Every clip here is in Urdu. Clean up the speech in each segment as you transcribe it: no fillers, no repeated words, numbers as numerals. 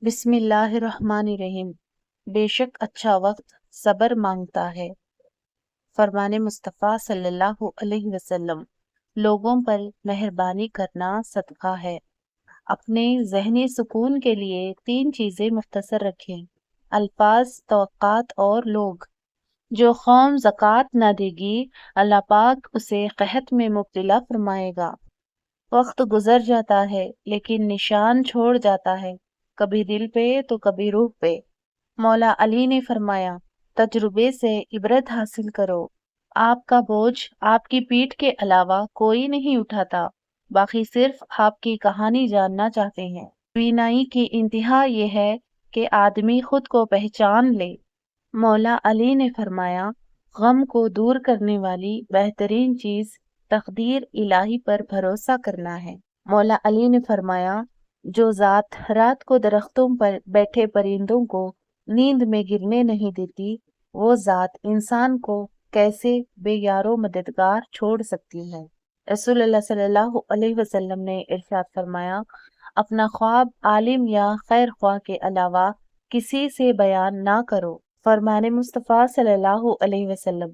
بسم اللہ الرحمن الرحیم۔ بے شک اچھا وقت صبر مانگتا ہے۔ فرمان مصطفیٰ صلی اللہ علیہ وسلم، لوگوں پر مہربانی کرنا صدقہ ہے۔ اپنے ذہنی سکون کے لیے 3 چیزیں مختصر رکھیں: الفاظ، توقعات اور لوگ۔ جو قوم زکوٰۃ نہ دے گی، اللہ پاک اسے قحط میں مبتلا فرمائے گا۔ وقت گزر جاتا ہے لیکن نشان چھوڑ جاتا ہے، کبھی دل پہ تو کبھی روح پہ۔ مولا علی نے فرمایا، تجربے سے عبرت حاصل کرو۔ آپ کا بوجھ آپ کی پیٹھ کے علاوہ کوئی نہیں اٹھاتا، باقی صرف آپ کی کہانی جاننا چاہتے ہیں۔ بینائی کی انتہا یہ ہے کہ آدمی خود کو پہچان لے۔ مولا علی نے فرمایا، غم کو دور کرنے والی بہترین چیز تقدیر الہی پر بھروسہ کرنا ہے۔ مولا علی نے فرمایا، جو ذات رات کو درختوں پر بیٹھے پرندوں کو نیند میں گرنے نہیں دیتی، وہ ذات انسان کو کیسے بے یار و مددگار چھوڑ سکتی ہے۔ رسول اللہ صلی اللہ علیہ وسلم نے ارشاد فرمایا، اپنا خواب عالم یا خیر خواہ کے علاوہ کسی سے بیان نہ کرو۔ فرمان مصطفیٰ صلی اللہ علیہ وسلم،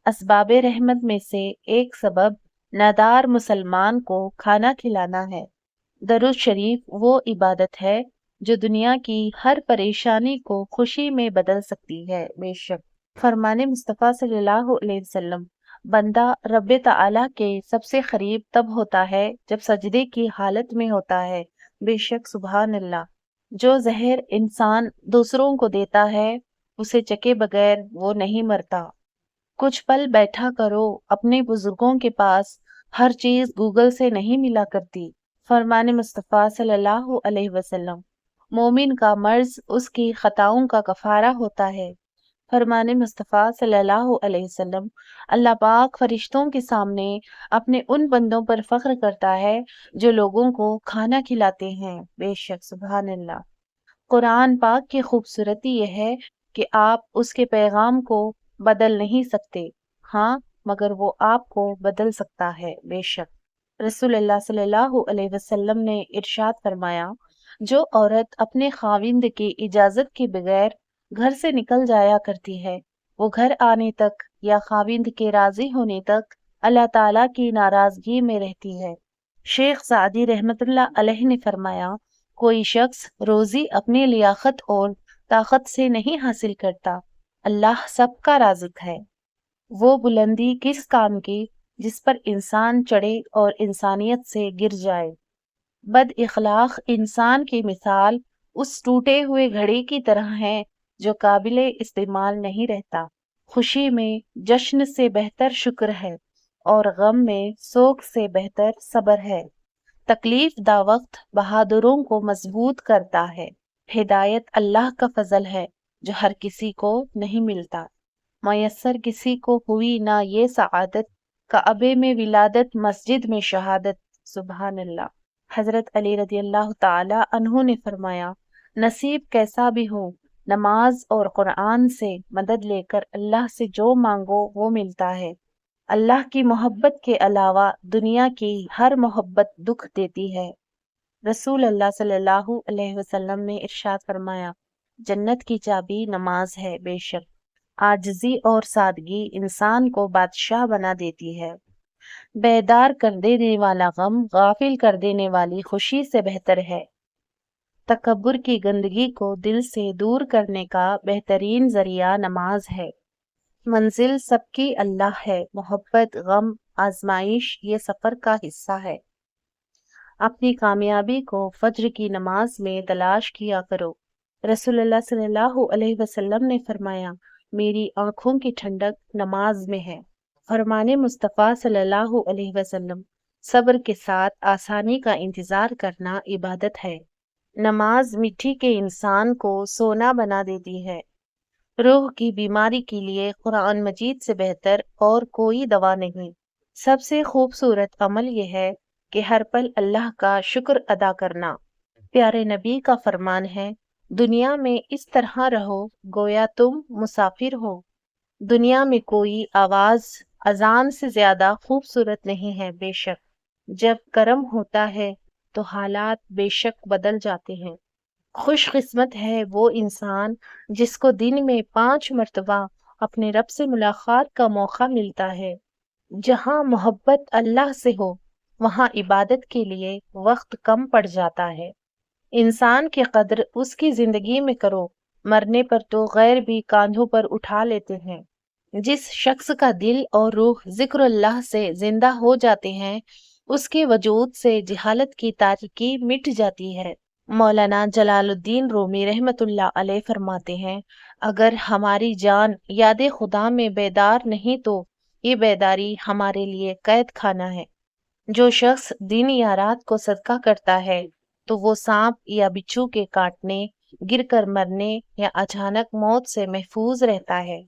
اسباب رحمت میں سے ایک سبب نادار مسلمان کو کھانا کھلانا ہے۔ درود شریف وہ عبادت ہے جو دنیا کی ہر پریشانی کو خوشی میں بدل سکتی ہے۔ بے شک فرمان مصطفیٰ صلی اللہ علیہ وسلم، بندہ رب تعالیٰ کے سب سے قریب تب ہوتا ہے جب سجدے کی حالت میں ہوتا ہے۔ بے شک سبحان اللہ۔ جو زہر انسان دوسروں کو دیتا ہے، اسے چکے بغیر وہ نہیں مرتا۔ کچھ پل بیٹھا کرو، اپنے بزرگوں کے پاس ہر چیز گوگل سے نہیں ملا کرتی۔ فرمان مصطفیٰ صلی اللہ علیہ وسلم، مومن کا مرض اس کی خطاؤں کا کفارہ ہوتا ہے۔ فرمان مصطفیٰ صلی اللہ علیہ وسلم، اللہ پاک فرشتوں کے سامنے اپنے ان بندوں پر فخر کرتا ہے جو لوگوں کو کھانا کھلاتے ہیں۔ بے شک سبحان اللہ۔ قرآن پاک کی خوبصورتی یہ ہے کہ آپ اس کے پیغام کو بدل نہیں سکتے، ہاں مگر وہ آپ کو بدل سکتا ہے۔ بے شک رسول اللہ صلی اللہ علیہ وسلم نے ارشاد فرمایا، جو عورت اپنے خاوند کی اجازت کے بغیر گھر سے نکل جایا کرتی ہے، وہ گھر آنے تک یا خاوند کے راضی ہونے تک اللہ تعالیٰ کی ناراضگی میں رہتی ہے۔ شیخ سعدی رحمت اللہ علیہ نے فرمایا، کوئی شخص روزی اپنی لیاقت اور طاقت سے نہیں حاصل کرتا، اللہ سب کا رازق ہے۔ وہ بلندی کس کام کی جس پر انسان چڑھے اور انسانیت سے گر جائے۔ بد اخلاق انسان کی مثال اس ٹوٹے ہوئے گھڑی کی طرح ہے جو قابل استعمال نہیں رہتا۔ خوشی میں جشن سے بہتر شکر ہے اور غم میں سوگ سے بہتر صبر ہے۔ تکلیف دا وقت بہادروں کو مضبوط کرتا ہے۔ ہدایت اللہ کا فضل ہے جو ہر کسی کو نہیں ملتا۔ میسر کسی کو ہوئی نہ یہ سعادت، کعبے میں ولادت مسجد میں شہادت۔ سبحان اللہ۔ حضرت علی رضی اللہ تعالی عنہ نے فرمایا، نصیب کیسا بھی ہو، نماز اور قرآن سے مدد لے کر اللہ سے جو مانگو وہ ملتا ہے۔ اللہ کی محبت کے علاوہ دنیا کی ہر محبت دکھ دیتی ہے۔ رسول اللہ صلی اللہ علیہ وسلم نے ارشاد فرمایا، جنت کی چابی نماز ہے۔ بے شک عاجزی اور سادگی انسان کو بادشاہ بنا دیتی ہے۔ بیدار کر دینے والا غم غافل کر دینے والی خوشی سے بہتر ہے۔ تکبر کی گندگی کو دل سے دور کرنے کا بہترین ذریعہ نماز ہے۔ منزل سب کی اللہ ہے، محبت، غم، آزمائش یہ سفر کا حصہ ہے۔ اپنی کامیابی کو فجر کی نماز میں تلاش کیا کرو۔ رسول اللہ صلی اللہ علیہ وسلم نے فرمایا، میری آنکھوں کی ٹھنڈک نماز میں ہے۔ فرمان مصطفیٰ صلی اللہ علیہ وسلم، صبر کے ساتھ آسانی کا انتظار کرنا عبادت ہے۔ نماز مٹی کے انسان کو سونا بنا دیتی ہے۔ روح کی بیماری کے لیے قرآن مجید سے بہتر اور کوئی دوا نہیں۔ سب سے خوبصورت عمل یہ ہے کہ ہر پل اللہ کا شکر ادا کرنا۔ پیارے نبی کا فرمان ہے، دنیا میں اس طرح رہو گویا تم مسافر ہو۔ دنیا میں کوئی آواز اذان سے زیادہ خوبصورت نہیں ہے۔ بے شک جب کرم ہوتا ہے تو حالات بے شک بدل جاتے ہیں۔ خوش قسمت ہے وہ انسان جس کو دن میں 5 مرتبہ اپنے رب سے ملاقات کا موقع ملتا ہے۔ جہاں محبت اللہ سے ہو وہاں عبادت کے لیے وقت کم پڑ جاتا ہے۔ انسان کی قدر اس کی زندگی میں کرو، مرنے پر تو غیر بھی کاندھوں پر اٹھا لیتے ہیں۔ جس شخص کا دل اور روح ذکر اللہ سے زندہ ہو جاتے ہیں اس کے وجود سے جہالت کی تاریکی مٹ جاتی ہے۔ مولانا جلال الدین رومی رحمت اللہ علیہ فرماتے ہیں، اگر ہماری جان یاد خدا میں بیدار نہیں تو یہ بیداری ہمارے لیے قید خانہ ہے۔ جو شخص دن یا رات کو صدقہ کرتا ہے تو وہ سانپ یا بچھو کے کاٹنے، گر کر مرنے یا اچانک موت سے محفوظ رہتا ہے۔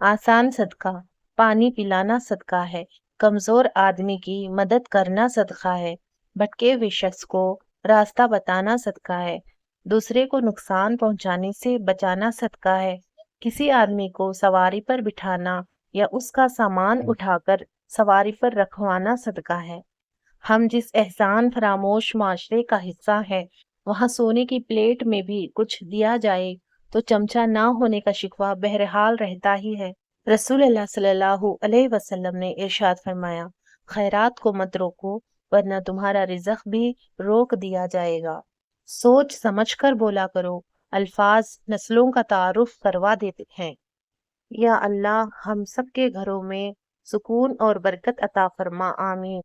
آسان صدقہ پانی پلانا صدقہ ہے، کمزور آدمی کی مدد کرنا صدقہ ہے، بھٹکے ہوئے شخص کو راستہ بتانا صدقہ ہے، دوسرے کو نقصان پہنچانے سے بچانا صدقہ ہے، کسی آدمی کو سواری پر بٹھانا یا اس کا سامان اٹھا کر سواری پر رکھوانا صدقہ ہے۔ ہم جس احسان فراموش معاشرے کا حصہ ہے وہاں سونے کی پلیٹ میں بھی کچھ دیا جائے تو چمچہ نہ ہونے کا شکوہ بہرحال رہتا ہی ہے۔ رسول اللہ صلی اللہ علیہ وسلم نے ارشاد فرمایا، خیرات کو مت روکو ورنہ تمہارا رزق بھی روک دیا جائے گا۔ سوچ سمجھ کر بولا کرو، الفاظ نسلوں کا تعارف کروا دیتے ہیں۔ یا اللہ ہم سب کے گھروں میں سکون اور برکت عطا فرما، آمین۔